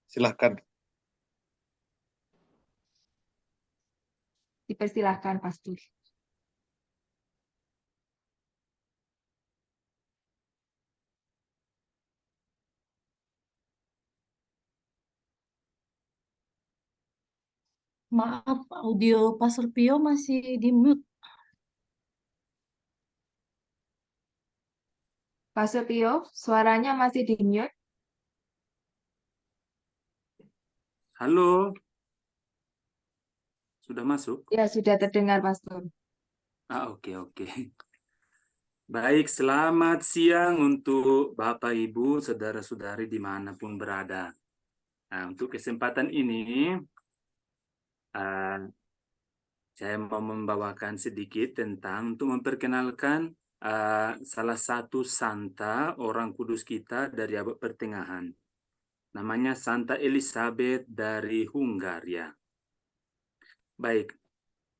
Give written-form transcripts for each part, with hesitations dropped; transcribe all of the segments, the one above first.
Silahkan. Dipersilahkan, Pastor. Maaf, audio Pastor Pio masih di mute. Pastor Tio, suaranya masih di mute. Halo, sudah masuk? Ya, sudah terdengar, Pastor. Oke. Baik, selamat siang untuk Bapak, Ibu, saudara-saudari dimanapun berada. Nah, untuk kesempatan ini, eh, saya mau membawakan sedikit tentang untuk memperkenalkan salah satu santa orang kudus kita dari abad pertengahan. Namanya Santa Elizabeth dari Hungaria. Baik,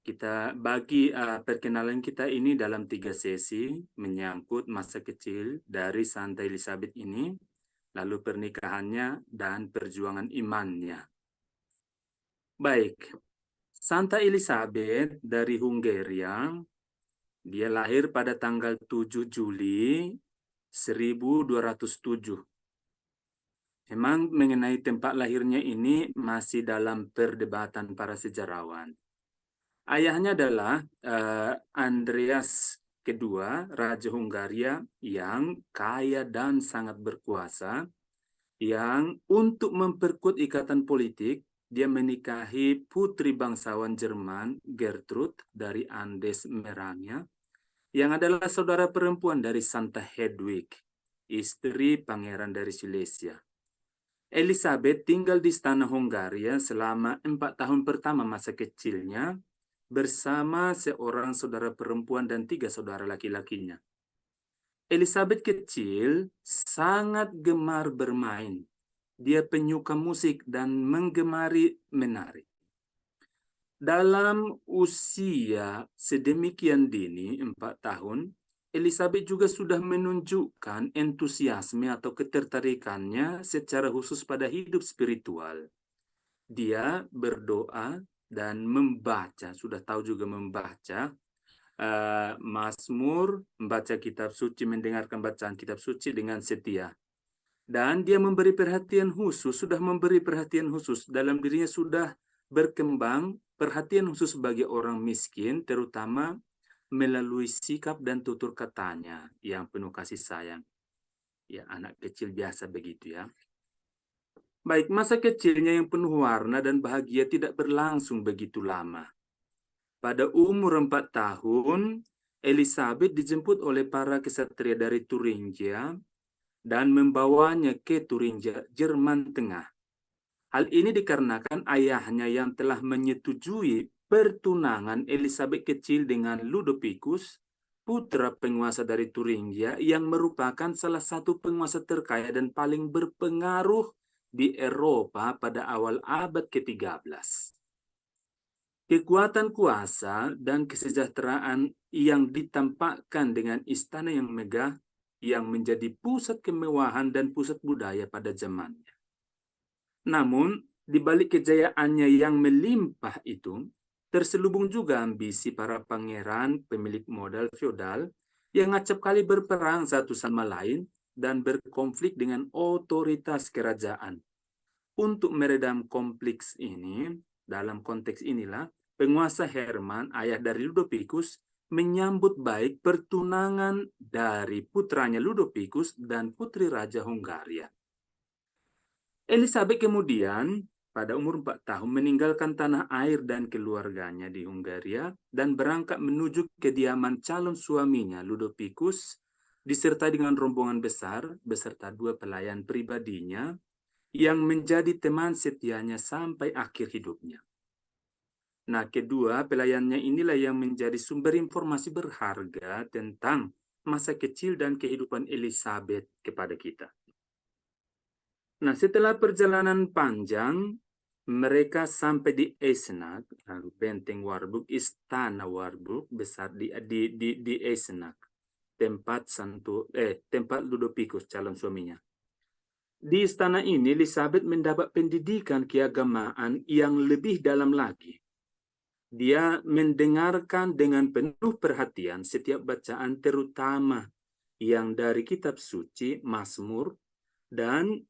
kita bagi perkenalan kita ini dalam 3 sesi menyangkut masa kecil dari Santa Elizabeth ini, lalu pernikahannya dan perjuangan imannya. Baik, Santa Elizabeth dari Hungaria, dia lahir pada tanggal 7 Juli 1207. Memang mengenai tempat lahirnya ini masih dalam perdebatan para sejarawan. Ayahnya adalah Andreas kedua, Raja Hungaria yang kaya dan sangat berkuasa, yang untuk memperkuat ikatan politik, dia menikahi putri bangsawan Jerman, Gertrud dari Andes Merania, yang adalah saudara perempuan dari Santa Hedwig, istri pangeran dari Silesia. Elizabeth tinggal di istana Hungaria selama 4 tahun pertama masa kecilnya, bersama seorang saudara perempuan dan 3 saudara laki-lakinya. Elizabeth kecil sangat gemar bermain. Dia penyuka musik dan menggemari menari. Dalam usia sedemikian dini, 4 tahun, Elizabeth juga sudah menunjukkan entusiasme atau ketertarikannya secara khusus pada hidup spiritual. Dia berdoa dan membaca, sudah tahu juga membaca Mazmur, membaca kitab suci, mendengarkan bacaan kitab suci dengan setia. Dan dia memberi perhatian khusus, sudah memberi perhatian khusus dalam dirinya, sudah berkembang perhatian khusus bagi orang miskin, terutama melalui sikap dan tutur katanya yang penuh kasih sayang. Ya, anak kecil biasa begitu ya. Baik, masa kecilnya yang penuh warna dan bahagia tidak berlangsung begitu lama. Pada umur 4 tahun, Elizabeth dijemput oleh para kesatria dari Thuringia dan membawanya ke Thuringia, Jerman Tengah. Hal ini dikarenakan ayahnya yang telah menyetujui pertunangan Elizabeth kecil dengan Ludovicus, putra penguasa dari Thuringia yang merupakan salah satu penguasa terkaya dan paling berpengaruh di Eropa pada awal abad ke-13. Kekuatan kuasa dan kesejahteraan yang ditampakkan dengan istana yang megah yang menjadi pusat kemewahan dan pusat budaya pada zamannya. Namun, di balik kejayaannya yang melimpah itu, terselubung juga ambisi para pangeran pemilik modal feodal yang acap kali berperang satu sama lain dan berkonflik dengan otoritas kerajaan. Untuk meredam konflik ini, dalam konteks inilah, penguasa Herman, ayah dari Ludovicus, menyambut baik pertunangan dari putranya Ludovicus dan putri Raja Hungaria. Elizabeth kemudian pada umur 4 tahun meninggalkan tanah air dan keluarganya di Hungaria dan berangkat menuju kediaman calon suaminya Ludovicus disertai dengan rombongan besar beserta 2 pelayan pribadinya yang menjadi teman setianya sampai akhir hidupnya. Nah, kedua pelayannya inilah yang menjadi sumber informasi berharga tentang masa kecil dan kehidupan Elizabeth kepada kita. Nah, setelah perjalanan panjang, mereka sampai di Eisenach, lalu benteng Warburg, istana Warburg besar di Eisenach, tempat Ludovicus calon suaminya. Di istana ini, Elizabeth mendapat pendidikan keagamaan yang lebih dalam lagi. Dia mendengarkan dengan penuh perhatian setiap bacaan, terutama yang dari kitab suci, Mazmur, dan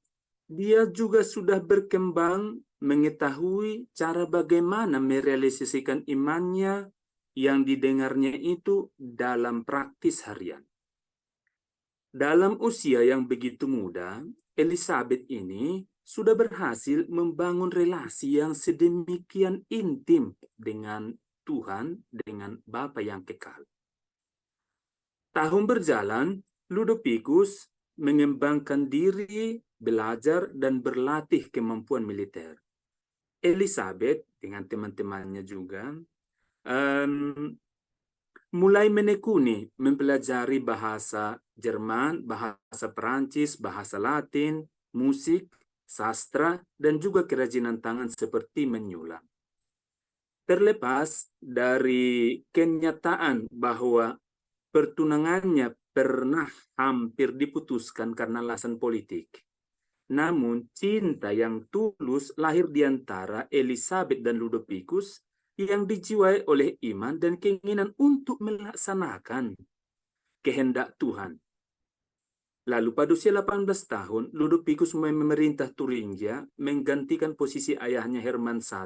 dia juga sudah berkembang mengetahui cara bagaimana merealisasikan imannya yang didengarnya itu dalam praktis harian. Dalam usia yang begitu muda, Elizabeth ini sudah berhasil membangun relasi yang sedemikian intim dengan Tuhan, dengan Bapa yang kekal. Tahun berjalan, Ludovicus mengembangkan diri, belajar, dan berlatih kemampuan militer. Elizabeth dengan teman-temannya juga mulai menekuni, mempelajari bahasa Jerman, bahasa Perancis, bahasa Latin, musik, sastra, dan juga kerajinan tangan seperti menyulam. Terlepas dari kenyataan bahwa pertunangannya pernah hampir diputuskan karena alasan politik, namun cinta yang tulus lahir di antara Elizabeth dan Ludovicus yang dijiwai oleh iman dan keinginan untuk melaksanakan kehendak Tuhan. Lalu pada usia 18 tahun, Ludovicus mulai memerintah Turingia, menggantikan posisi ayahnya Herman I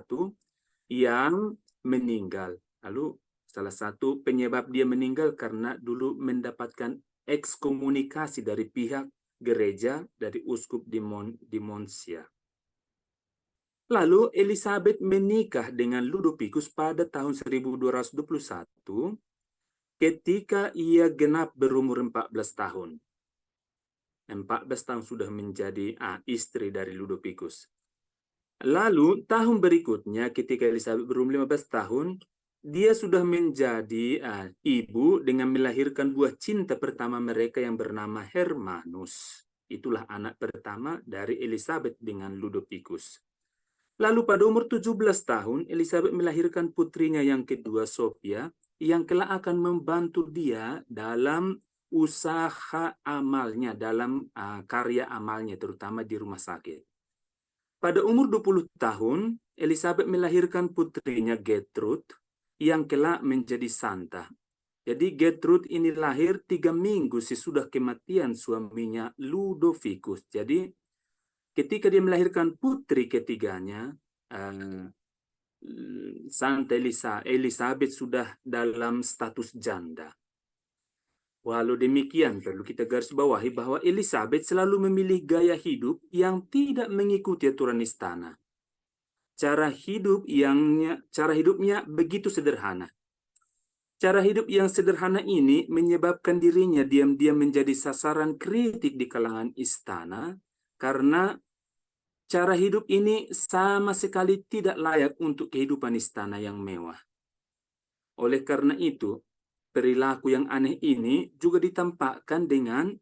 yang meninggal. Lalu salah satu penyebab dia meninggal karena dulu mendapatkan ekskomunikasi dari pihak gereja dari uskup di Monsia. Lalu Elizabeth menikah dengan Ludovicus pada tahun 1221 ketika ia genap berumur 14 tahun. 14 tahun sudah menjadi istri dari Ludovicus. Lalu tahun berikutnya ketika Elizabeth berumur 15 tahun, dia sudah menjadi ibu dengan melahirkan buah cinta pertama mereka yang bernama Hermanus. Itulah anak pertama dari Elizabeth dengan Ludovicus. Lalu pada umur 17 tahun, Elizabeth melahirkan putrinya yang kedua, Sophia, yang kelak akan membantu dia dalam usaha amalnya, dalam karya amalnya, terutama di rumah sakit. Pada umur 20 tahun, Elizabeth melahirkan putrinya Gertrude, yang kelak menjadi santa. Jadi Gertrude ini lahir 3 minggu sesudah kematian suaminya Ludovicus. Jadi ketika dia melahirkan putri ketiganya, Santa Elizabeth sudah dalam status janda. Walau demikian, perlu kita garis bawahi bahwa Elizabeth selalu memilih gaya hidup yang tidak mengikuti aturan istana. Cara hidupnya begitu sederhana. Cara hidup yang sederhana ini menyebabkan dirinya diam-diam menjadi sasaran kritik di kalangan istana karena cara hidup ini sama sekali tidak layak untuk kehidupan istana yang mewah. Oleh karena itu, perilaku yang aneh ini juga ditampakkan dengan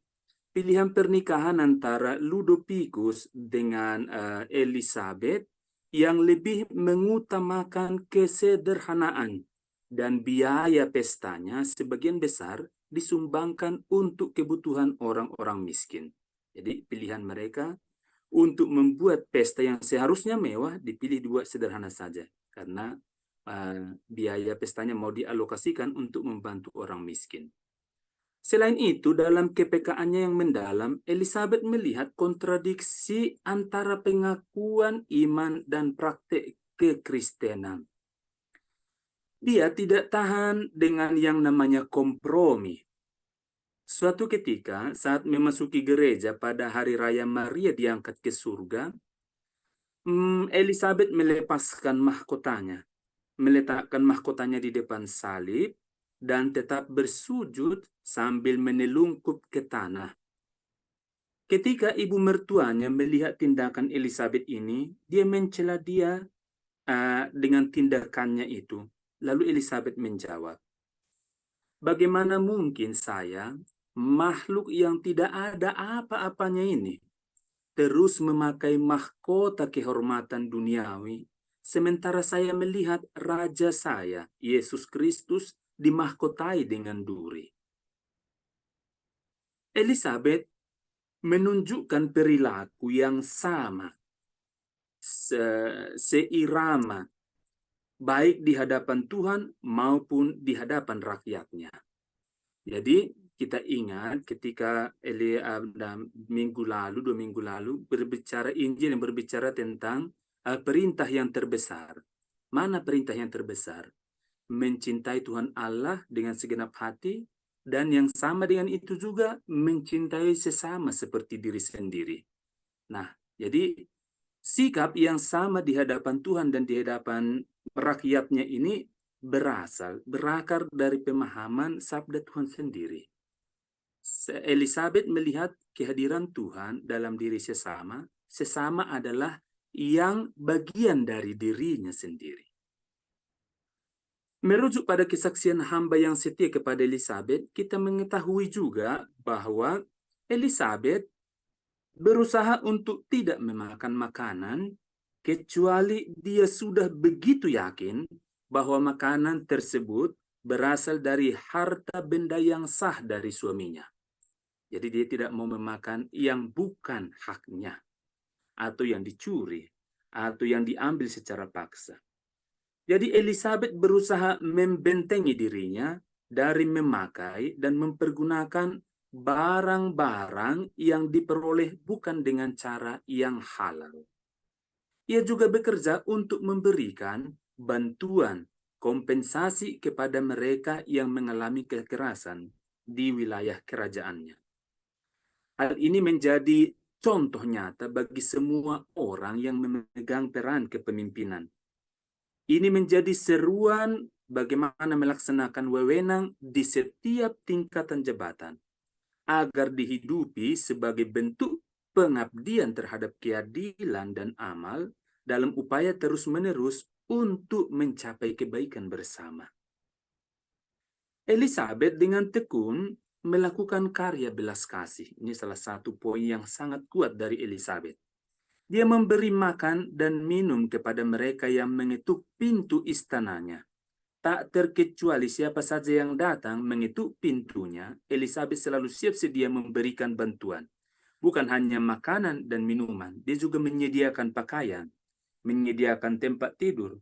pilihan pernikahan antara Ludovicus dengan Elizabeth yang lebih mengutamakan kesederhanaan dan biaya pestanya sebagian besar disumbangkan untuk kebutuhan orang-orang miskin. Jadi pilihan mereka untuk membuat pesta yang seharusnya mewah dipilih dibuat sederhana saja karena biaya pestanya mau dialokasikan untuk membantu orang miskin. Selain itu, dalam kepekaannya yang mendalam, Elizabeth melihat kontradiksi antara pengakuan iman dan praktek kekristenan. Dia tidak tahan dengan yang namanya kompromi. Suatu ketika, saat memasuki gereja pada hari raya Maria diangkat ke surga, Elizabeth melepaskan mahkotanya, meletakkan mahkotanya di depan salib, dan tetap bersujud sambil menelungkup ke tanah. Ketika ibu mertuanya melihat tindakan Elizabeth ini, dia mencela dia dengan tindakannya itu. Lalu Elizabeth menjawab, "Bagaimana mungkin saya, makhluk yang tidak ada apa-apanya ini, terus memakai mahkota kehormatan duniawi, sementara saya melihat Raja saya, Yesus Kristus, dimahkotai dengan duri." Elizabeth menunjukkan perilaku yang sama, seirama, baik di hadapan Tuhan maupun di hadapan rakyatnya. Jadi kita ingat ketika minggu lalu, 2 minggu lalu, berbicara Injil yang berbicara tentang perintah yang terbesar. Mana perintah yang terbesar? Mencintai Tuhan Allah dengan segenap hati, dan yang sama dengan itu juga mencintai sesama seperti diri sendiri. Nah, jadi sikap yang sama di hadapan Tuhan dan di hadapan rakyatnya ini berakar dari pemahaman sabda Tuhan sendiri. Elizabeth melihat kehadiran Tuhan dalam diri sesama. Sesama adalah yang bagian dari dirinya sendiri. Merujuk pada kesaksian hamba yang setia kepada Elizabeth, kita mengetahui juga bahwa Elizabeth berusaha untuk tidak memakan makanan kecuali dia sudah begitu yakin bahwa makanan tersebut berasal dari harta benda yang sah dari suaminya. Jadi dia tidak mau memakan yang bukan haknya, atau yang dicuri, atau yang diambil secara paksa. Jadi Elizabeth berusaha membentengi dirinya dari memakai dan mempergunakan barang-barang yang diperoleh bukan dengan cara yang halal. Ia juga bekerja untuk memberikan bantuan kompensasi kepada mereka yang mengalami kekerasan di wilayah kerajaannya. Hal ini menjadi contoh nyata bagi semua orang yang memegang peran kepemimpinan. Ini menjadi seruan bagaimana melaksanakan wewenang di setiap tingkatan jabatan agar dihidupi sebagai bentuk pengabdian terhadap keadilan dan amal dalam upaya terus-menerus untuk mencapai kebaikan bersama. Elizabeth dengan tekun melakukan karya belas kasih. Ini salah satu poin yang sangat kuat dari Elizabeth. Dia memberi makan dan minum kepada mereka yang mengetuk pintu istananya. Tak terkecuali siapa saja yang datang mengetuk pintunya, Elizabeth selalu siap sedia memberikan bantuan. Bukan hanya makanan dan minuman, dia juga menyediakan pakaian, menyediakan tempat tidur.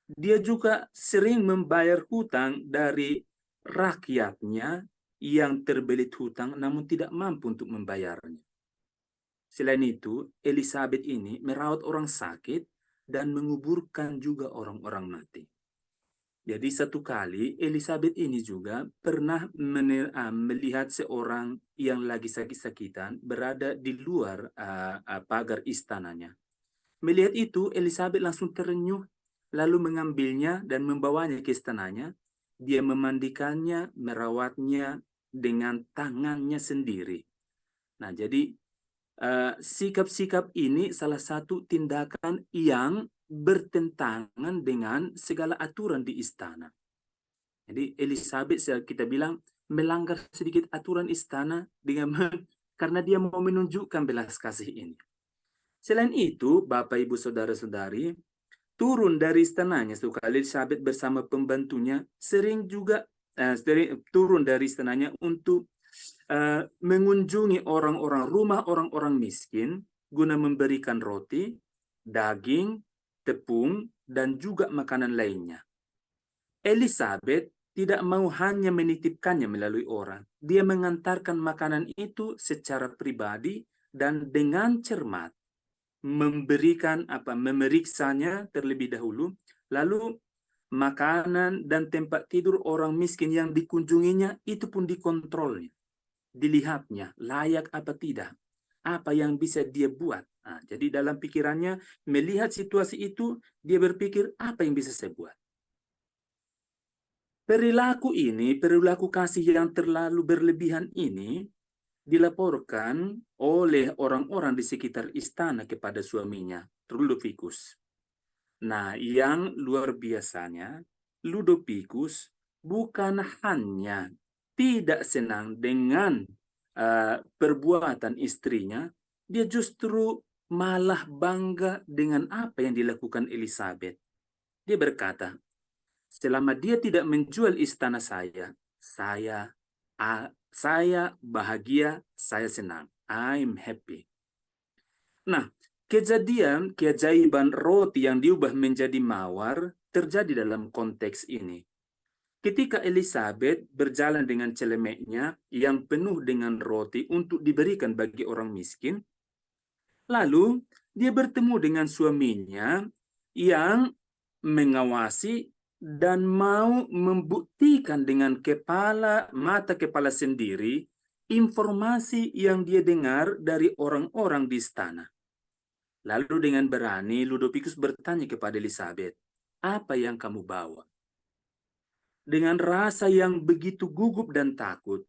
Dia juga sering membayar hutang dari rakyatnya yang terbelit hutang namun tidak mampu untuk membayarnya. Selain itu, Elizabeth ini merawat orang sakit dan menguburkan juga orang-orang mati. Jadi satu kali Elizabeth ini juga pernah melihat seorang yang lagi sakit-sakitan berada di luar pagar istananya. Melihat itu, Elizabeth langsung terenyuh, lalu mengambilnya dan membawanya ke istananya. Dia memandikannya, merawatnya dengan tangannya sendiri. Nah, jadi sikap-sikap ini salah satu tindakan yang bertentangan dengan segala aturan di istana. Jadi Elizabeth kita bilang melanggar sedikit aturan istana karena dia mau menunjukkan belas kasih ini. Selain itu, Bapak Ibu Saudara-saudari, turun dari istananya Elizabeth bersama pembantunya sering juga turun dari istananya untuk mengunjungi rumah orang-orang miskin guna memberikan roti, daging, tepung, dan juga makanan lainnya. Elizabeth tidak mau hanya menitipkannya melalui orang. Dia mengantarkan makanan itu secara pribadi dan dengan cermat memeriksanya terlebih dahulu, lalu makanan dan tempat tidur orang miskin yang dikunjunginya itu pun dikontrolnya. Dilihatnya layak apa tidak, apa yang bisa dia buat. Nah, jadi dalam pikirannya melihat situasi itu, dia berpikir apa yang bisa saya buat. Perilaku kasih yang terlalu berlebihan ini dilaporkan oleh orang-orang di sekitar istana kepada suaminya, Ludovicus. Nah, yang luar biasanya, Ludovicus bukan hanya tidak senang dengan perbuatan istrinya, dia justru malah bangga dengan apa yang dilakukan Elizabeth. Dia berkata, selama dia tidak menjual istana saya bahagia, saya senang. I'm happy. Nah, keajaiban roti yang diubah menjadi mawar terjadi dalam konteks ini. Ketika Elizabeth berjalan dengan celemeknya yang penuh dengan roti untuk diberikan bagi orang miskin, lalu dia bertemu dengan suaminya yang mengawasi dan mau membuktikan dengan mata kepala sendiri informasi yang dia dengar dari orang-orang di istana. Lalu dengan berani Ludovicus bertanya kepada Elizabeth, "Apa yang kamu bawa?" Dengan rasa yang begitu gugup dan takut,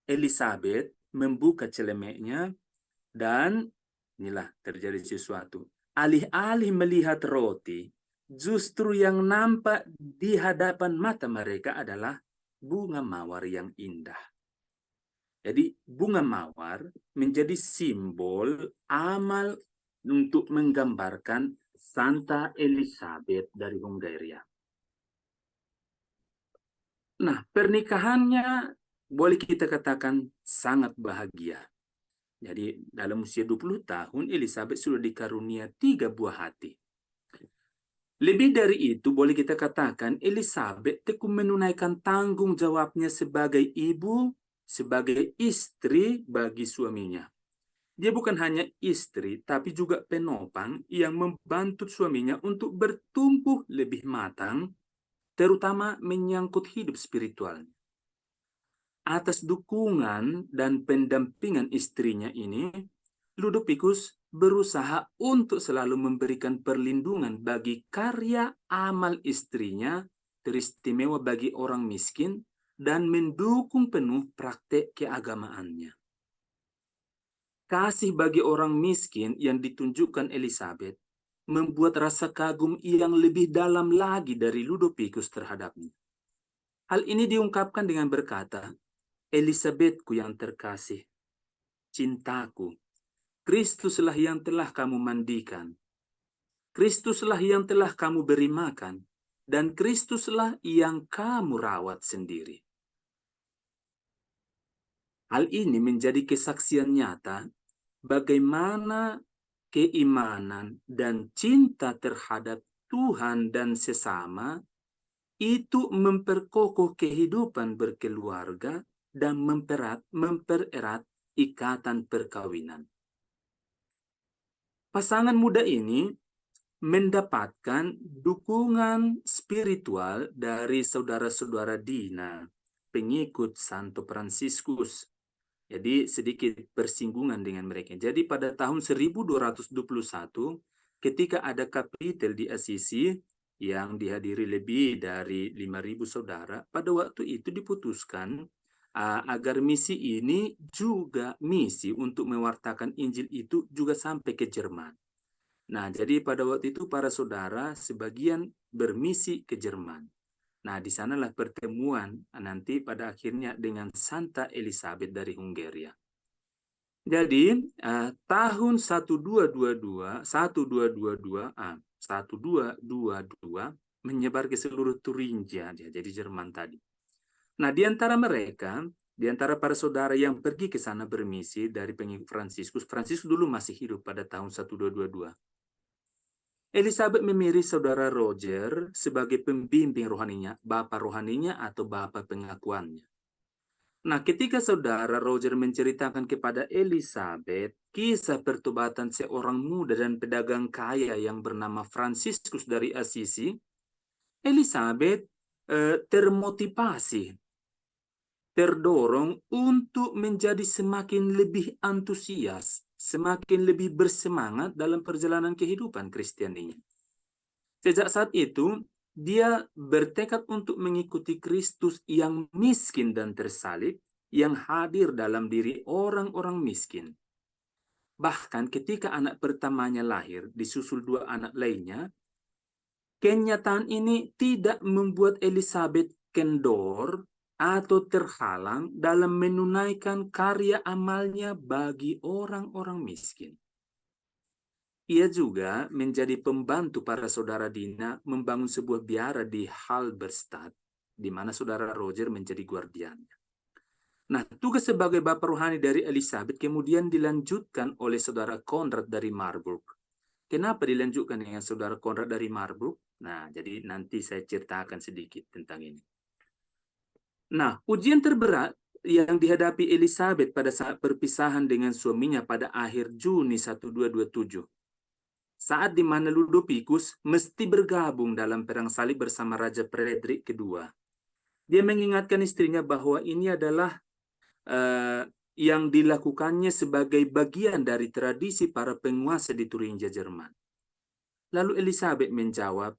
Elizabeth membuka celemeknya dan inilah terjadi sesuatu. Alih-alih melihat roti, justru yang nampak di hadapan mata mereka adalah bunga mawar yang indah. Jadi bunga mawar menjadi simbol amal untuk menggambarkan Santa Elizabeth dari Hungaria. Nah, pernikahannya boleh kita katakan sangat bahagia. Jadi dalam usia 20 tahun, Elizabeth sudah dikarunia 3 buah hati. Lebih dari itu, boleh kita katakan Elizabeth tekun menunaikan tanggung jawabnya sebagai ibu, sebagai istri bagi suaminya. Dia bukan hanya istri, tapi juga penopang yang membantu suaminya untuk bertumbuh lebih matang, terutama menyangkut hidup spiritualnya. Atas dukungan dan pendampingan istrinya ini, Ludovicus berusaha untuk selalu memberikan perlindungan bagi karya amal istrinya, teristimewa bagi orang miskin, dan mendukung penuh praktek keagamaannya. Kasih bagi orang miskin yang ditunjukkan Elizabeth membuat rasa kagum yang lebih dalam lagi dari Ludovicus terhadapnya. Hal ini diungkapkan dengan berkata, "Elizabethku yang terkasih, cintaku, Kristuslah yang telah kamu mandikan, Kristuslah yang telah kamu beri makan, dan Kristuslah yang kamu rawat sendiri." Hal ini menjadi kesaksian nyata bagaimana keimanan dan cinta terhadap Tuhan dan sesama itu memperkokoh kehidupan berkeluarga dan mempererat ikatan perkawinan. Pasangan muda ini mendapatkan dukungan spiritual dari saudara-saudara Dina, pengikut Santo Fransiskus. Jadi sedikit bersinggungan dengan mereka. Jadi pada tahun 1221, ketika ada kapitel di Assisi yang dihadiri lebih dari 5.000 saudara, pada waktu itu diputuskan agar misi ini juga misi untuk mewartakan Injil itu juga sampai ke Jerman. Nah, jadi pada waktu itu para saudara sebagian bermisi ke Jerman. Nah, di sanalah pertemuan nanti pada akhirnya dengan Santa Elizabeth dari Hungaria. Jadi, tahun 1222 menyebar ke seluruh Turingia, jadi Jerman tadi. Nah, di antara mereka, di antara para saudara yang pergi ke sana bermisi dari pengikut Fransiskus dulu masih hidup pada tahun 1222. Elizabeth memilih saudara Roger sebagai pembimbing rohaninya, bapak rohaninya atau bapak pengakuannya. Nah, ketika saudara Roger menceritakan kepada Elizabeth kisah pertobatan seorang muda dan pedagang kaya yang bernama Fransiskus dari Assisi, Elizabeth termotivasi, terdorong untuk menjadi semakin lebih antusias, semakin lebih bersemangat dalam perjalanan kehidupan Kristianinya. Sejak saat itu, dia bertekad untuk mengikuti Kristus yang miskin dan tersalib, yang hadir dalam diri orang-orang miskin. Bahkan ketika anak pertamanya lahir, disusul 2 anak lainnya, kenyataan ini tidak membuat Elizabeth kendor atau terhalang dalam menunaikan karya amalnya bagi orang-orang miskin. Ia juga menjadi pembantu para saudara Dina membangun sebuah biara di Halberstadt, di mana saudara Roger menjadi guardiannya. Nah, tugas sebagai bapa rohani dari Elizabeth kemudian dilanjutkan oleh saudara Konrad dari Marburg. Kenapa dilanjutkan dengan saudara Konrad dari Marburg? Nah, jadi nanti saya ceritakan sedikit tentang ini. Nah, ujian terberat yang dihadapi Elizabeth pada saat perpisahan dengan suaminya pada akhir Juni 1227. Saat di mana Ludovicus mesti bergabung dalam perang salib bersama Raja Frederick II. Dia mengingatkan istrinya bahwa ini adalah yang dilakukannya sebagai bagian dari tradisi para penguasa di Turingia, Jerman. Lalu Elizabeth menjawab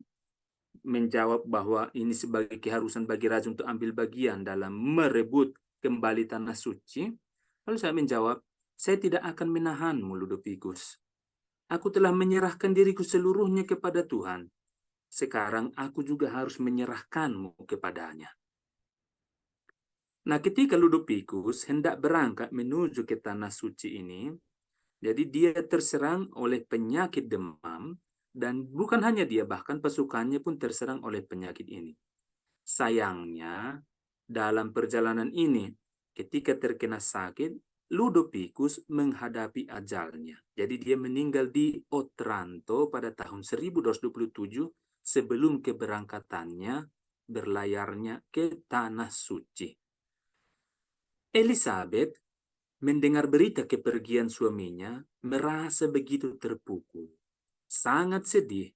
bahwa ini sebagai keharusan bagi raja untuk ambil bagian dalam merebut kembali tanah suci. Lalu saya menjawab, saya tidak akan menahanmu, Ludovicus. Aku telah menyerahkan diriku seluruhnya kepada Tuhan. Sekarang aku juga harus menyerahkanmu kepadanya. Nah, ketika Ludovicus hendak berangkat menuju ke tanah suci ini, jadi dia terserang oleh penyakit demam, dan bukan hanya dia, bahkan pasukannya pun terserang oleh penyakit ini. Sayangnya, dalam perjalanan ini, ketika terkena sakit, Ludovicus menghadapi ajalnya. Jadi dia meninggal di Otranto pada tahun 1227 sebelum keberangkatannya berlayarnya ke tanah suci. Elizabeth mendengar berita kepergian suaminya, merasa begitu terpukul, sangat sedih,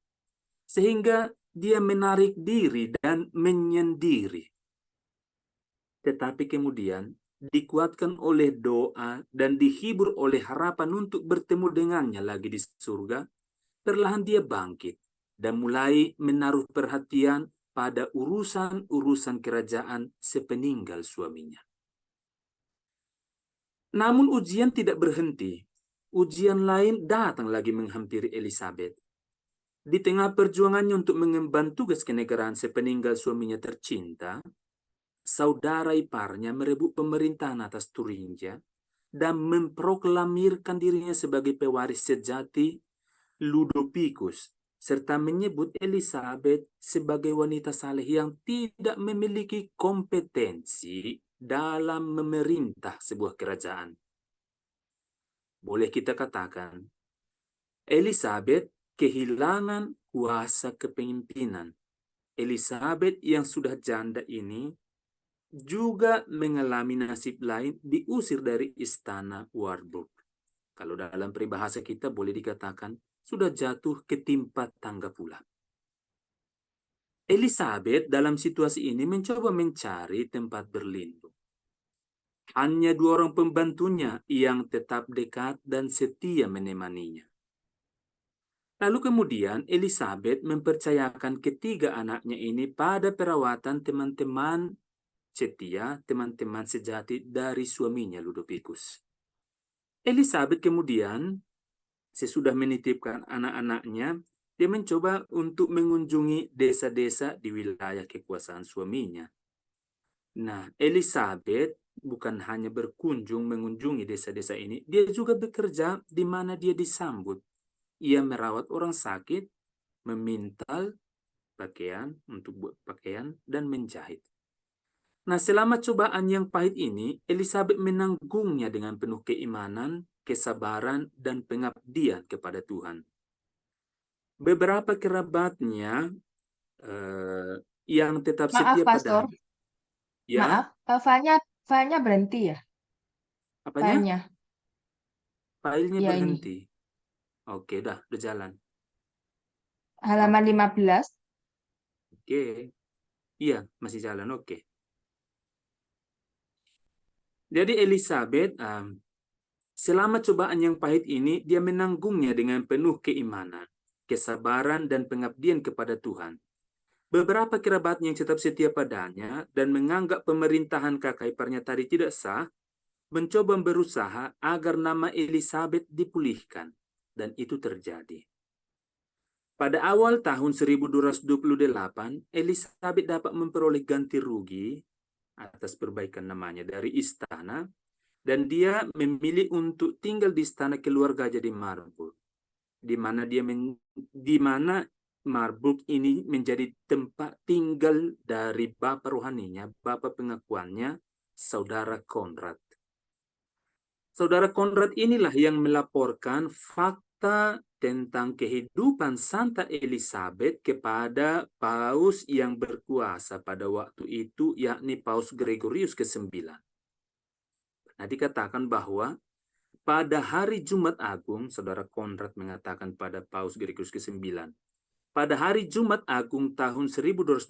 sehingga dia menarik diri dan menyendiri. Tetapi kemudian dikuatkan oleh doa dan dihibur oleh harapan untuk bertemu dengannya lagi di surga, perlahan dia bangkit dan mulai menaruh perhatian pada urusan-urusan kerajaan sepeninggal suaminya. Namun ujian tidak berhenti. Ujian lain datang lagi menghampiri Elizabeth. Di tengah perjuangannya untuk mengemban tugas kenegaraan sepeninggal suaminya tercinta, saudara iparnya merebut pemerintahan atas Turingia dan memproklamirkan dirinya sebagai pewaris sejati Ludovicus, serta menyebut Elizabeth sebagai wanita saleh yang tidak memiliki kompetensi dalam memerintah sebuah kerajaan. Boleh kita katakan, Elizabeth kehilangan kuasa kepemimpinan. Elizabeth yang sudah janda ini juga mengalami nasib lain, diusir dari istana Warburg. Kalau dalam peribahasa kita boleh dikatakan sudah jatuh ke timpa tangga pula. Elizabeth dalam situasi ini mencoba mencari tempat berlindung. Hanya 2 orang pembantunya yang tetap dekat dan setia menemaninya. Lalu kemudian Elizabeth mempercayakan ketiga anaknya ini pada perawatan teman-teman setia, teman-teman sejati dari suaminya Ludovicus. Elizabeth kemudian, sesudah menitipkan anak-anaknya, dia mencoba untuk mengunjungi desa-desa di wilayah kekuasaan suaminya. Nah, Elizabeth bukan hanya berkunjung mengunjungi desa-desa ini, dia juga bekerja di mana dia disambut. Ia merawat orang sakit, memintal pakaian untuk buat pakaian, dan menjahit. Nah, selama cobaan yang pahit ini, Elizabeth menanggungnya dengan penuh keimanan, kesabaran, dan pengabdian kepada Tuhan. Beberapa kerabatnya yang tetap Maaf, setia Pastor. padanya. Ya, Maaf, filenya berhenti ya? apanya? Filenya. Filenya Ya, ini. berhenti. Oke, udah jalan. Halaman Oke. 15. Oke. Iya, masih jalan. Oke. Jadi Elizabeth, selama cobaan yang pahit ini, dia menanggungnya dengan penuh keimanan, kesabaran, dan pengabdian kepada Tuhan. Beberapa kerabatnya yang tetap setia padanya dan menganggap pemerintahan kakak iparnya tadi tidak sah, mencoba berusaha agar nama Elizabeth dipulihkan, dan itu terjadi. Pada awal tahun 1228, Elizabeth dapat memperoleh ganti rugi atas perbaikan namanya dari istana, dan dia memilih untuk tinggal di istana keluarganya di Marburg, di mana Marburg ini menjadi tempat tinggal dari bapa rohaninya, bapa pengakuannya, Saudara Konrad. Saudara Konrad inilah yang melaporkan fakta tentang kehidupan Santa Elizabeth kepada Paus yang berkuasa pada waktu itu, yakni Paus Gregorius ke-9. Nah, dikatakan bahwa pada hari Jumat Agung, Saudara Konrad mengatakan pada Paus Gregorius ke-9, pada hari Jumat Agung tahun 1228,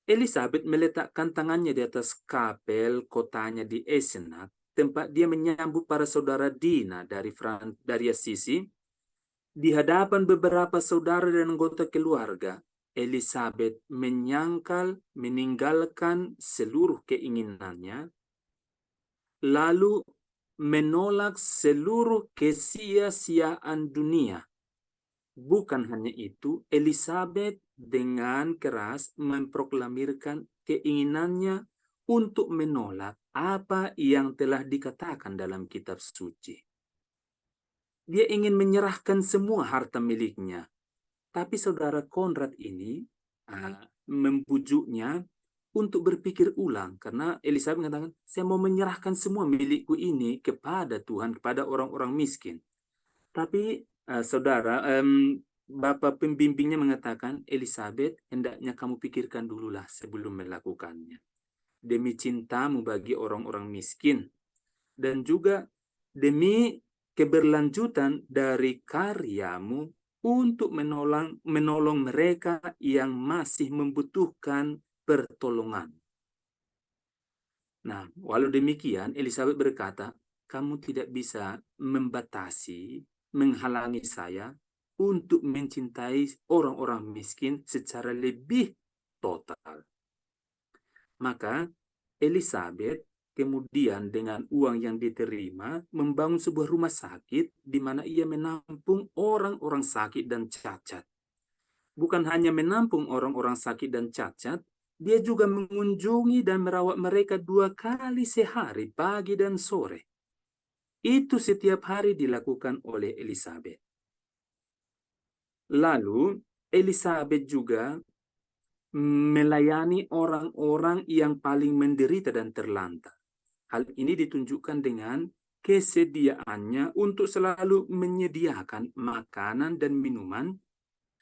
Elizabeth meletakkan tangannya di atas kapel kotanya di Eisenach, tempat dia menyambut para saudara Dina dari Assisi. Di hadapan beberapa saudara dan anggota keluarga, Elizabeth meninggalkan seluruh keinginannya, lalu menolak seluruh kesia-siaan dunia. Bukan hanya itu, Elizabeth dengan keras memproklamirkan keinginannya untuk menolak apa yang telah dikatakan dalam kitab suci. Dia ingin menyerahkan semua harta miliknya. Tapi saudara Konrad ini membujuknya untuk berpikir ulang. Karena Elizabeth mengatakan, saya mau menyerahkan semua milikku ini kepada Tuhan, kepada orang-orang miskin. Tapi Bapak pembimbingnya mengatakan, Elizabeth, hendaknya kamu pikirkan dululah sebelum melakukannya. Demi cintamu bagi orang-orang miskin. Dan juga demi keberlanjutan dari karyamu untuk menolong mereka yang masih membutuhkan pertolongan. Nah, walau demikian, Elizabeth berkata, kamu tidak bisa menghalangi saya untuk mencintai orang-orang miskin secara lebih total. Maka Elizabeth kemudian dengan uang yang diterima membangun sebuah rumah sakit di mana ia menampung orang-orang sakit dan cacat. Bukan hanya menampung orang-orang sakit dan cacat, dia juga mengunjungi dan merawat mereka 2 kali sehari, pagi dan sore. Itu setiap hari dilakukan oleh Elizabeth. Lalu Elizabeth juga melayani orang-orang yang paling menderita dan terlantar. Hal ini ditunjukkan dengan kesediaannya untuk selalu menyediakan makanan dan minuman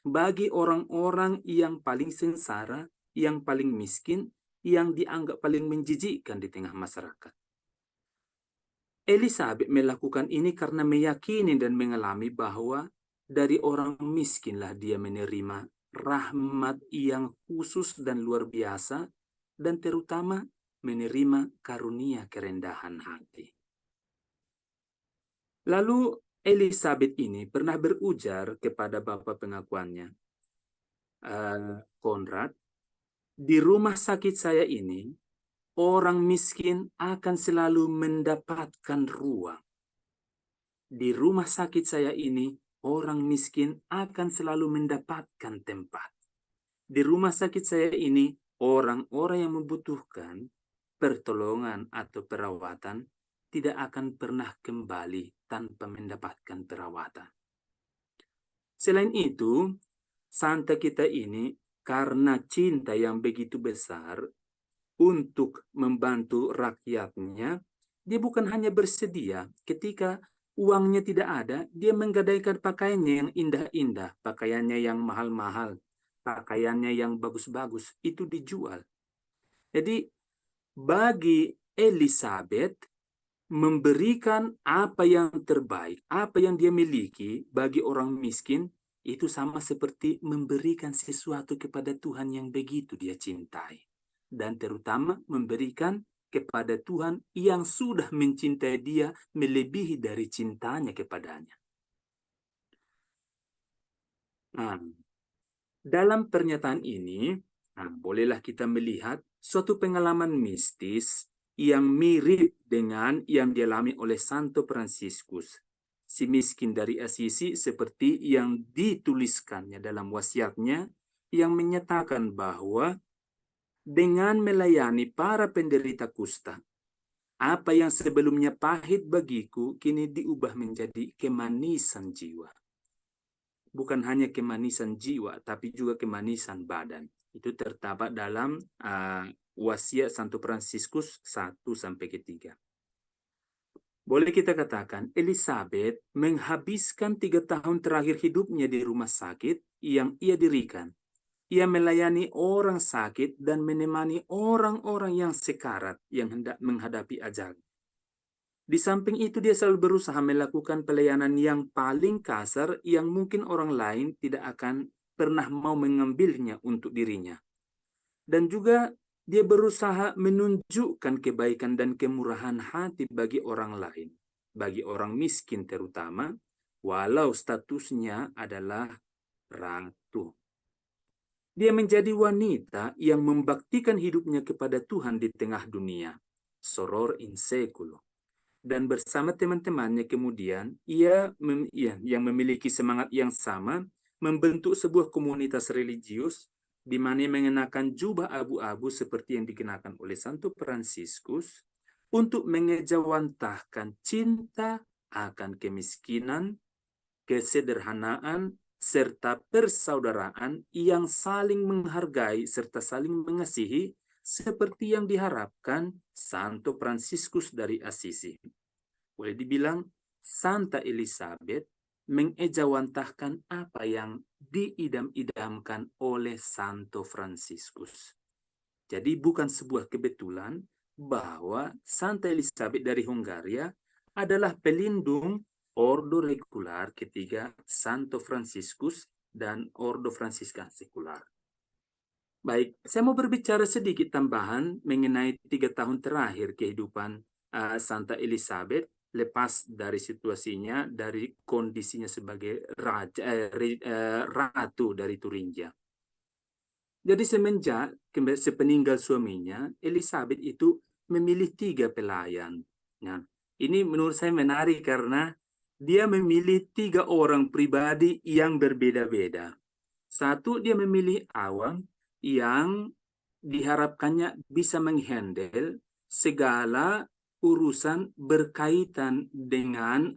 bagi orang-orang yang paling sengsara, yang paling miskin, yang dianggap paling menjijikkan di tengah masyarakat. Elizabeth melakukan ini karena meyakini dan mengalami bahwa dari orang miskinlah dia menerima rahmat yang khusus dan luar biasa, dan terutama menerima karunia kerendahan hati. Lalu Elizabeth ini pernah berujar kepada bapak pengakuannya, Konrad, di rumah sakit saya ini, orang miskin akan selalu mendapatkan ruang. Di rumah sakit saya ini, orang miskin akan selalu mendapatkan tempat. Di rumah sakit saya ini, orang-orang yang membutuhkan pertolongan atau perawatan tidak akan pernah kembali tanpa mendapatkan perawatan. Selain itu, Santa kita ini karena cinta yang begitu besar untuk membantu rakyatnya, dia bukan hanya bersedia ketika uangnya tidak ada, dia menggadaikan pakaiannya yang indah-indah, pakaiannya yang mahal-mahal, pakaiannya yang bagus-bagus, itu dijual. Jadi bagi Elizabeth, memberikan apa yang terbaik, apa yang dia miliki bagi orang miskin, itu sama seperti memberikan sesuatu kepada Tuhan yang begitu dia cintai. Dan terutama memberikan kepada Tuhan yang sudah mencintai dia melebihi dari cintanya kepadanya. Nah, dalam pernyataan ini, bolehlah kita melihat suatu pengalaman mistis yang mirip dengan yang dialami oleh Santo Fransiskus, si miskin dari Assisi, seperti yang dituliskannya dalam wasiatnya yang menyatakan bahwa dengan melayani para penderita kusta, apa yang sebelumnya pahit bagiku kini diubah menjadi kemanisan jiwa. Bukan hanya kemanisan jiwa, tapi juga kemanisan badan. Itu terdapat dalam wasiat Santo Fransiskus 1-3. Boleh kita katakan, Elizabeth menghabiskan 3 tahun terakhir hidupnya di rumah sakit yang ia dirikan. Ia melayani orang sakit dan menemani orang-orang yang sekarat yang hendak menghadapi ajal. Di samping itu dia selalu berusaha melakukan pelayanan yang paling kasar yang mungkin orang lain tidak akan pernah mau mengambilnya untuk dirinya. Dan juga dia berusaha menunjukkan kebaikan dan kemurahan hati bagi orang lain, bagi orang miskin terutama, walau statusnya adalah ratu. Dia menjadi wanita yang membaktikan hidupnya kepada Tuhan di tengah dunia, soror in seculo. Dan bersama teman-temannya kemudian yang memiliki semangat yang sama membentuk sebuah komunitas religius di mana mengenakan jubah abu-abu seperti yang dikenakan oleh Santo Fransiskus untuk mengejawantahkan cinta akan kemiskinan, kesederhanaan, serta persaudaraan yang saling menghargai serta saling mengasihi seperti yang diharapkan Santo Fransiskus dari Assisi. Boleh dibilang Santa Elizabeth mengejawantahkan apa yang diidam-idamkan oleh Santo Fransiskus. Jadi bukan sebuah kebetulan bahwa Santa Elizabeth dari Hungaria adalah pelindung Ordo Regular ketiga Santo Fransiskus dan Ordo Fransiskan Sekular. Baik, saya mau berbicara sedikit tambahan mengenai 3 tahun terakhir kehidupan Santa Elizabeth lepas dari situasinya, dari kondisinya sebagai ratu dari Turingia. Jadi sepeninggal suaminya, Elizabeth itu memilih 3 pelayan. Nah, ini menurut saya menarik karena dia memilih 3 orang pribadi yang berbeda-beda. Satu, dia memilih awam yang diharapkannya bisa menghandle segala urusan berkaitan dengan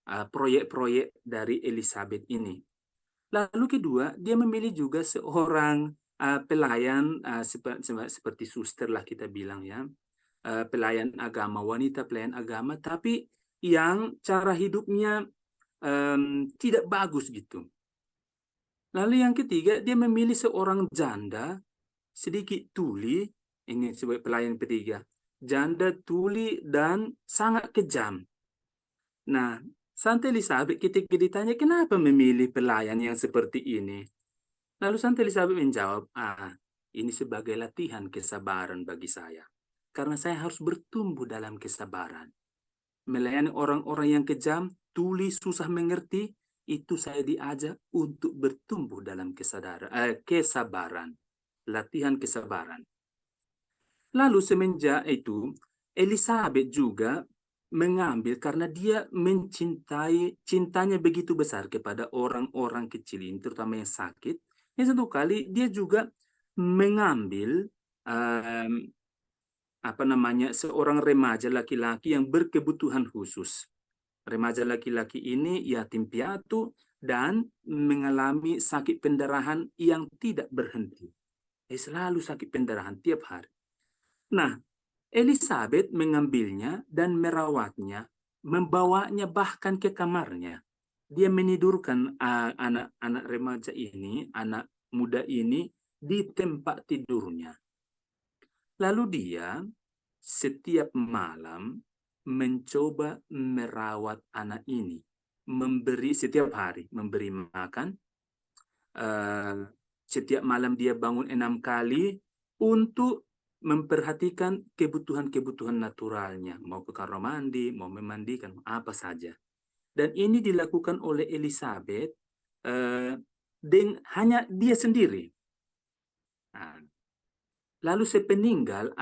proyek-proyek dari Elizabeth ini. Lalu kedua, dia memilih juga seorang pelayan seperti suster lah kita bilang ya, pelayan agama, wanita pelayan agama, tapi yang cara hidupnya tidak bagus gitu. Lalu yang ketiga, dia memilih seorang janda sedikit tuli, ini sebagai pelayan ketiga, janda tuli dan sangat kejam. Nah, Santa Elizabeth ketika ditanya kenapa memilih pelayan yang seperti ini, lalu Santa Elizabeth menjawab, ini sebagai latihan kesabaran bagi saya, karena saya harus bertumbuh dalam kesabaran. Melayani orang-orang yang kejam, tuli, susah mengerti, itu saya diajak untuk bertumbuh dalam kesabaran. Latihan kesabaran. Lalu semenjak itu, Elizabeth juga mengambil karena dia cintanya begitu besar kepada orang-orang kecil ini, terutama yang sakit. Yang satu kali dia juga mengambil seorang remaja laki-laki yang berkebutuhan khusus. Remaja laki-laki ini yatim piatu dan mengalami sakit pendarahan yang tidak berhenti. Selalu sakit pendarahan tiap hari. Nah, Elizabeth mengambilnya dan merawatnya, membawanya bahkan ke kamarnya. Dia menidurkan anak-anak remaja ini, anak muda ini di tempat tidurnya. Lalu dia setiap malam mencoba merawat anak ini, setiap hari memberi makan. Setiap malam dia bangun 6 kali untuk memperhatikan kebutuhan-kebutuhan naturalnya, mau ke kamar mandi, mau memandikan, apa saja. Dan ini dilakukan oleh Elizabeth hanya dia sendiri. Nah, lalu sepeninggal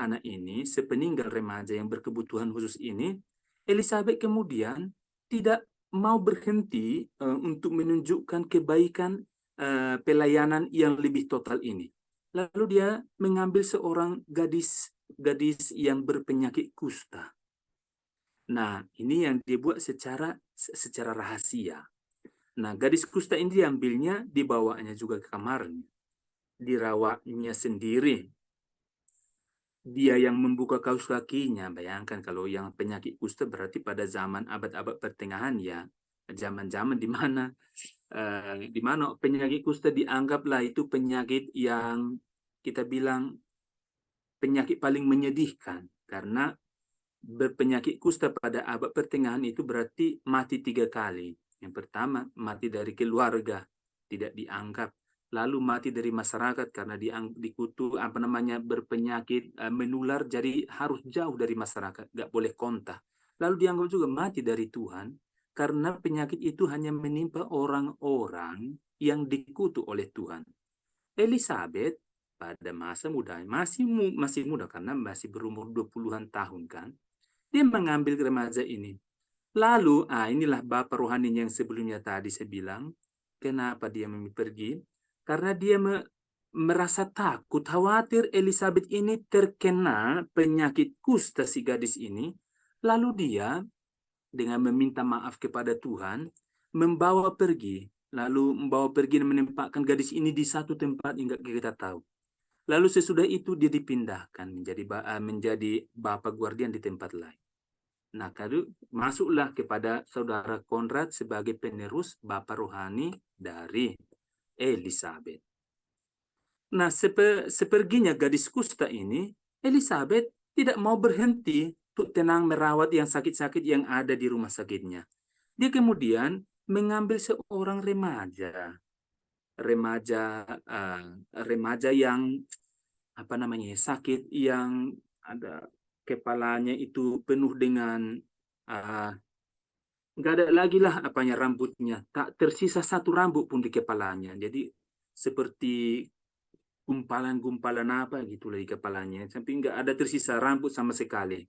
remaja yang berkebutuhan khusus ini, Elizabeth kemudian tidak mau berhenti untuk menunjukkan kebaikan pelayanan yang lebih total ini. Lalu dia mengambil seorang gadis yang berpenyakit kusta. Nah, ini yang dibuat secara rahasia. Nah, gadis kusta ini diambilnya, dibawanya juga ke kamarnya, dirawatnya sendiri. dia yang membuka kaus kakinya. Bayangkan kalau yang penyakit kusta berarti pada zaman abad-abad pertengahan ya, zaman-zaman di mana penyakit kusta dianggaplah itu penyakit yang kita bilang penyakit paling menyedihkan, karena berpenyakit kusta pada abad pertengahan itu berarti mati 3 kali. Yang pertama, mati dari keluarga, tidak dianggap. Lalu mati dari masyarakat karena dikutu berpenyakit menular, jadi harus jauh dari masyarakat, nggak boleh kontak. Lalu dianggap juga mati dari Tuhan karena penyakit itu hanya menimpa orang-orang yang dikutu oleh Tuhan. Elizabeth pada masa muda, masih muda karena masih berumur 20-an tahun kan, dia mengambil remaja ini. Lalu, inilah Bapak rohaninya yang sebelumnya tadi saya bilang, kenapa dia pergi? Karena dia merasa takut, khawatir Elizabeth ini terkena penyakit kusta si gadis ini. Lalu dia dengan meminta maaf kepada Tuhan, membawa pergi. Lalu membawa pergi dan menempatkan gadis ini di satu tempat hingga kita tahu. Lalu sesudah itu dia dipindahkan menjadi Bapak Guardian di tempat lain. Nah, kalau masuklah kepada saudara Konrad sebagai penerus Bapak rohani dari Elizabeth. Nah, seperginya gadis kusta ini, Elizabeth tidak mau berhenti untuk tenang merawat yang sakit-sakit yang ada di rumah sakitnya. Dia kemudian mengambil seorang remaja yang sakit, yang ada kepalanya itu penuh dengan nggak ada lagi lah rambutnya, tak tersisa satu rambut pun di kepalanya, jadi seperti gumpalan-gumpalan gitulah di kepalanya, sampai nggak ada tersisa rambut sama sekali.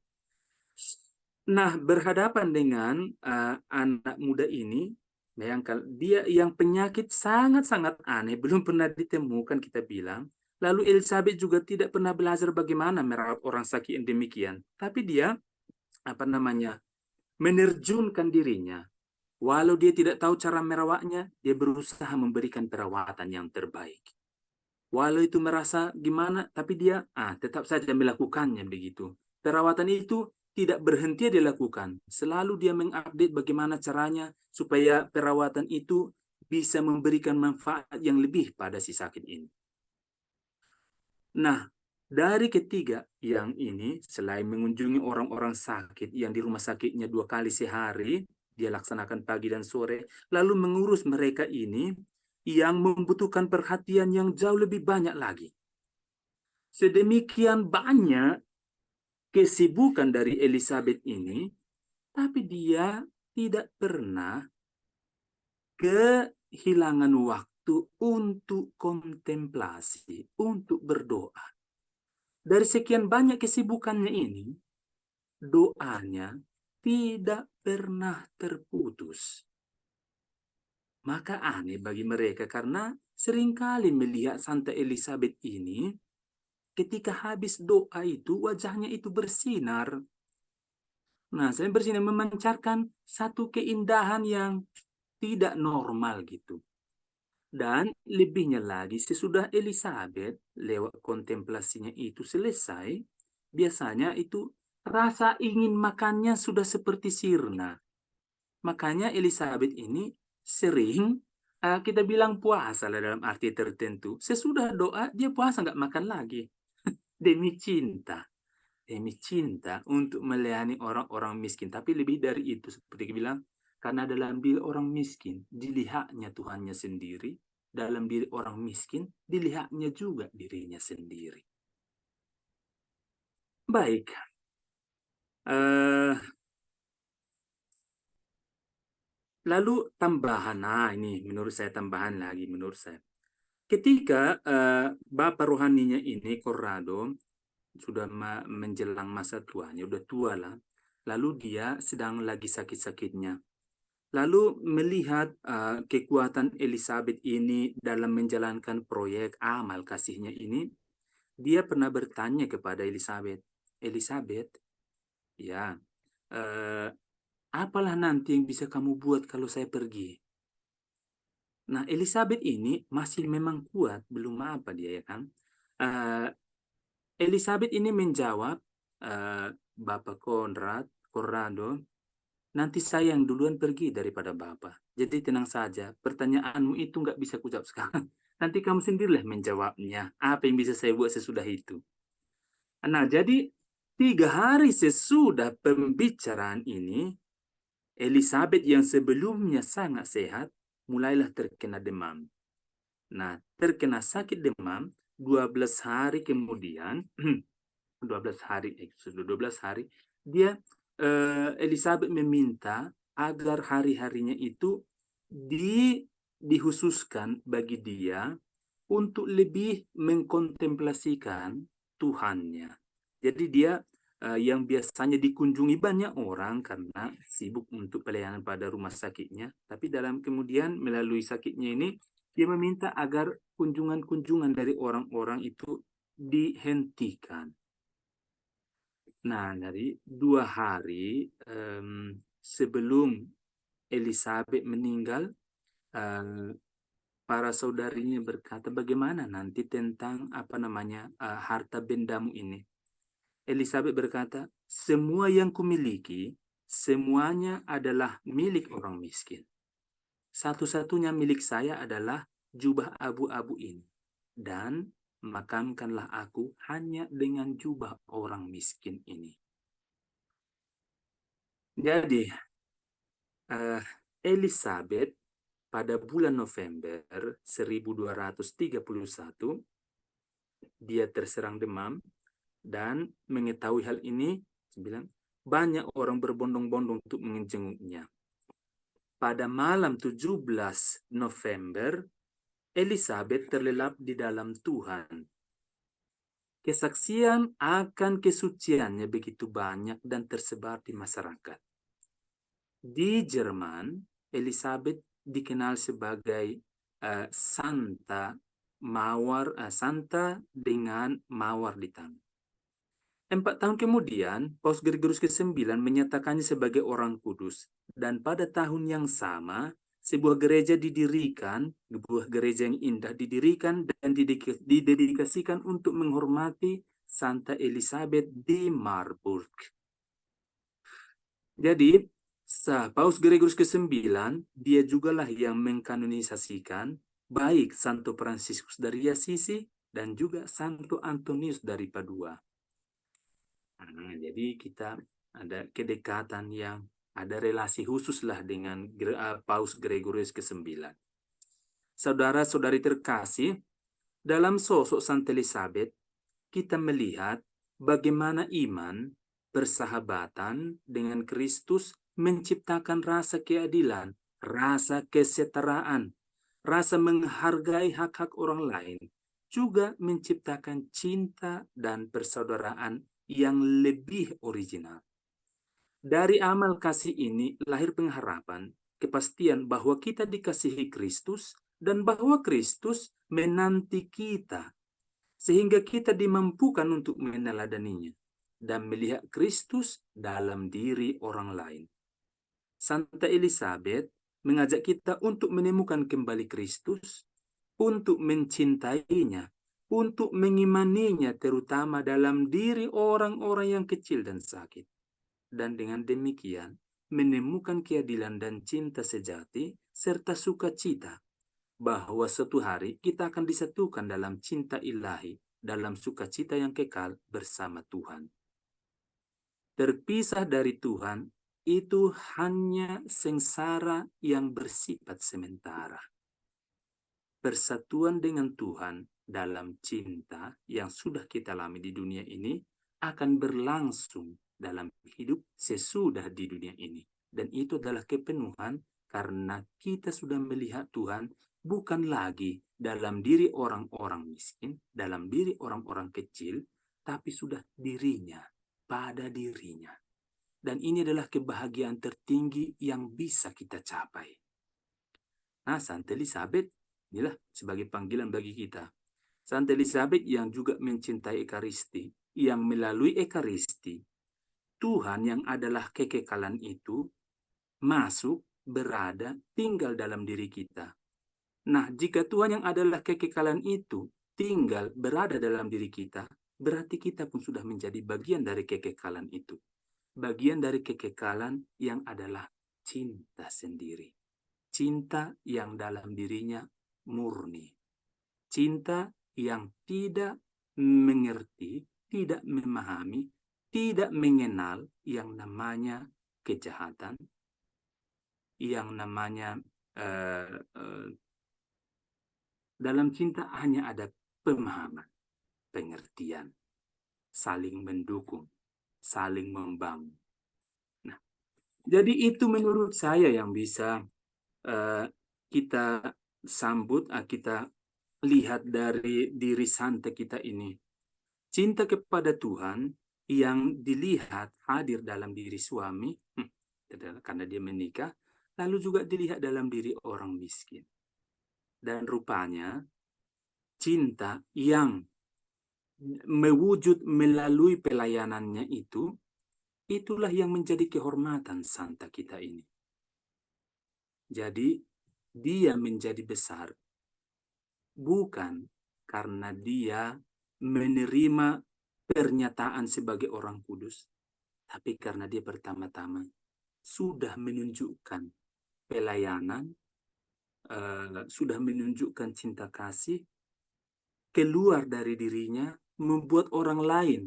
Nah, berhadapan dengan anak muda ini, bayangkan dia yang penyakit sangat-sangat aneh, belum pernah ditemukan kita bilang. Lalu Elizabeth juga tidak pernah belajar bagaimana merawat orang sakit yang demikian. Tapi dia menerjunkan dirinya. Walau dia tidak tahu cara merawatnya, dia berusaha memberikan perawatan yang terbaik. Walau itu merasa gimana, tapi dia tetap saja melakukannya begitu. Perawatan itu tidak berhenti dia lakukan. Selalu dia mengupdate bagaimana caranya supaya perawatan itu bisa memberikan manfaat yang lebih pada si sakit ini. Nah, dari ketiga yang ini, selain mengunjungi orang-orang sakit yang di rumah sakitnya 2 kali sehari, dia laksanakan pagi dan sore, lalu mengurus mereka ini yang membutuhkan perhatian yang jauh lebih banyak lagi. Sedemikian banyak kesibukan dari Elizabeth ini, tapi dia tidak pernah kehilangan waktu untuk kontemplasi, untuk berdoa. Dari sekian banyak kesibukannya ini, doanya tidak pernah terputus. Maka aneh bagi mereka karena seringkali melihat Santa Elizabeth ini, ketika habis doa itu wajahnya itu bersinar. Nah, saya bersinar memancarkan satu keindahan yang tidak normal gitu. Dan lebihnya lagi, sesudah Elizabeth lewat kontemplasinya itu selesai, biasanya itu rasa ingin makannya sudah seperti sirna. Makanya Elizabeth ini sering kita bilang puasa lah dalam arti tertentu. Sesudah doa, dia puasa nggak makan lagi. Demi cinta. Demi cinta untuk melayani orang-orang miskin. Tapi lebih dari itu, seperti bilang, karena dalam diri orang miskin, dilihatnya Tuhannya sendiri. Dalam diri orang miskin, dilihatnya juga dirinya sendiri. Baik. Lalu tambahan, ini menurut saya tambahan lagi, menurut saya. Ketika Bapak rohaninya ini, Corrado, sudah menjelang masa tuanya, udah tua lah. Lalu dia sedang lagi sakit-sakitnya. Lalu melihat kekuatan Elizabeth ini dalam menjalankan proyek amal kasihnya ini, dia pernah bertanya kepada Elizabeth, ya, apalah nanti yang bisa kamu buat kalau saya pergi? Nah, Elizabeth ini masih memang kuat, belum apa dia ya kan? Elizabeth ini menjawab, Bapak Conrado, nanti saya yang duluan pergi daripada Bapak. Jadi tenang saja, pertanyaanmu itu nggak bisa kujawab sekarang. Nanti kamu sendirilah menjawabnya. Apa yang bisa saya buat sesudah itu? Nah, jadi 3 hari sesudah pembicaraan ini, Elizabeth yang sebelumnya sangat sehat, mulailah terkena demam. Nah, terkena sakit demam, 12 hari kemudian, 12 hari, dia Elizabeth meminta agar hari-harinya itu dikhususkan bagi dia untuk lebih mengkontemplasikan Tuhannya. Jadi dia yang biasanya dikunjungi banyak orang karena sibuk untuk pelayanan pada rumah sakitnya, tapi dalam kemudian melalui sakitnya ini dia meminta agar kunjungan-kunjungan dari orang-orang itu dihentikan. Nah, dari 2 hari sebelum Elizabeth meninggal, para saudarinya berkata, bagaimana nanti tentang harta bendamu ini? Elizabeth berkata, semua yang kumiliki, semuanya adalah milik orang miskin. Satu-satunya milik saya adalah jubah abu-abu ini. Dan makamkanlah aku hanya dengan jubah orang miskin ini. Jadi, Elizabeth pada bulan November 1231, dia terserang demam, dan mengetahui hal ini, banyak orang berbondong-bondong untuk menjenguknya. Pada malam 17 November, Elizabeth terlelap di dalam Tuhan. Kesaksian akan kesuciannya begitu banyak dan tersebar di masyarakat. Di Jerman, Elizabeth dikenal sebagai Santa dengan mawar di tangan. 4 tahun kemudian, Paus Gregorius ke-9 menyatakannya sebagai orang kudus. Dan pada tahun yang sama, sebuah gereja yang indah didirikan dan didedikasikan untuk menghormati Santa Elizabeth di Marburg. Jadi, Paus Gregorius ke-9, dia jugalah yang mengkanonisasikan baik Santo Fransiskus dari Assisi dan juga Santo Antonius dari Padua. Nah, jadi kita ada kedekatan yang ada relasi khusus lah dengan Paus Gregorius ke-9. Saudara-saudari terkasih, dalam sosok Santa Elizabeth, kita melihat bagaimana iman, persahabatan dengan Kristus menciptakan rasa keadilan, rasa kesetaraan, rasa menghargai hak-hak orang lain, juga menciptakan cinta dan persaudaraan yang lebih original. Dari amal kasih ini lahir pengharapan, kepastian bahwa kita dikasihi Kristus dan bahwa Kristus menanti kita, sehingga kita dimampukan untuk meneladaninya dan melihat Kristus dalam diri orang lain. Santa Elizabeth mengajak kita untuk menemukan kembali Kristus, untuk mencintainya, untuk mengimaninya terutama dalam diri orang-orang yang kecil dan sakit. Dan dengan demikian, menemukan keadilan dan cinta sejati serta sukacita bahwa suatu hari kita akan disatukan dalam cinta ilahi, dalam sukacita yang kekal bersama Tuhan. Terpisah dari Tuhan itu hanya sengsara yang bersifat sementara. Persatuan dengan Tuhan dalam cinta yang sudah kita alami di dunia ini akan berlangsung dalam hidup sesudah di dunia ini. Dan itu adalah kepenuhan karena kita sudah melihat Tuhan bukan lagi dalam diri orang-orang miskin, dalam diri orang-orang kecil, tapi sudah dirinya, pada dirinya. Dan ini adalah kebahagiaan tertinggi yang bisa kita capai. Nah, Santa Elizabeth inilah sebagai panggilan bagi kita. Santa Elizabeth yang juga mencintai Ekaristi, yang melalui Ekaristi, Tuhan yang adalah kekekalan itu masuk, berada, tinggal dalam diri kita. Nah, jika Tuhan yang adalah kekekalan itu tinggal, berada dalam diri kita, berarti kita pun sudah menjadi bagian dari kekekalan itu. Bagian dari kekekalan yang adalah cinta sendiri. Cinta yang dalam dirinya murni. Cinta yang tidak mengerti, tidak memahami, tidak mengenal yang namanya kejahatan, yang namanya dalam cinta hanya ada pemahaman, pengertian, saling mendukung, saling membangun. Nah, jadi itu menurut saya yang bisa kita sambut, kita lihat dari diri santai kita ini. Cinta kepada Tuhan yang dilihat hadir dalam diri suami, karena dia menikah, lalu juga dilihat dalam diri orang miskin. Dan rupanya cinta yang mewujud melalui pelayanannya itu, itulah yang menjadi kehormatan santa kita ini. Jadi dia menjadi besar bukan karena dia menerima pernyataan sebagai orang kudus, tapi karena dia pertama-tama sudah menunjukkan pelayanan, sudah menunjukkan cinta kasih, keluar dari dirinya, membuat orang lain,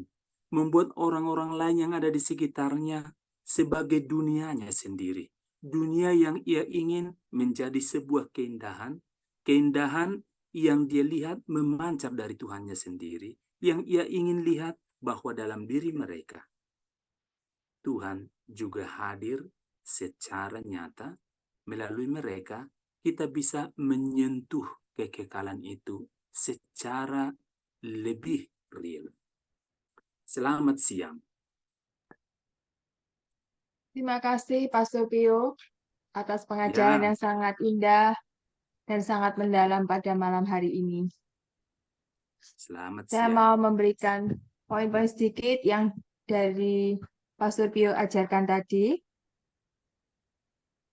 membuat orang-orang lain yang ada di sekitarnya sebagai dunianya sendiri. Dunia yang ia ingin menjadi sebuah keindahan, keindahan yang dia lihat memancar dari Tuhannya sendiri, yang ia ingin lihat bahwa dalam diri mereka, Tuhan juga hadir secara nyata. Melalui mereka, kita bisa menyentuh kekekalan itu secara lebih real. Selamat siang. Terima kasih Pastor Pio atas pengajaran Ya, yang sangat indah dan sangat mendalam pada malam hari ini. selamat Saya siang. mau memberikan poin-poin sedikit yang dari Pastor Pio ajarkan tadi.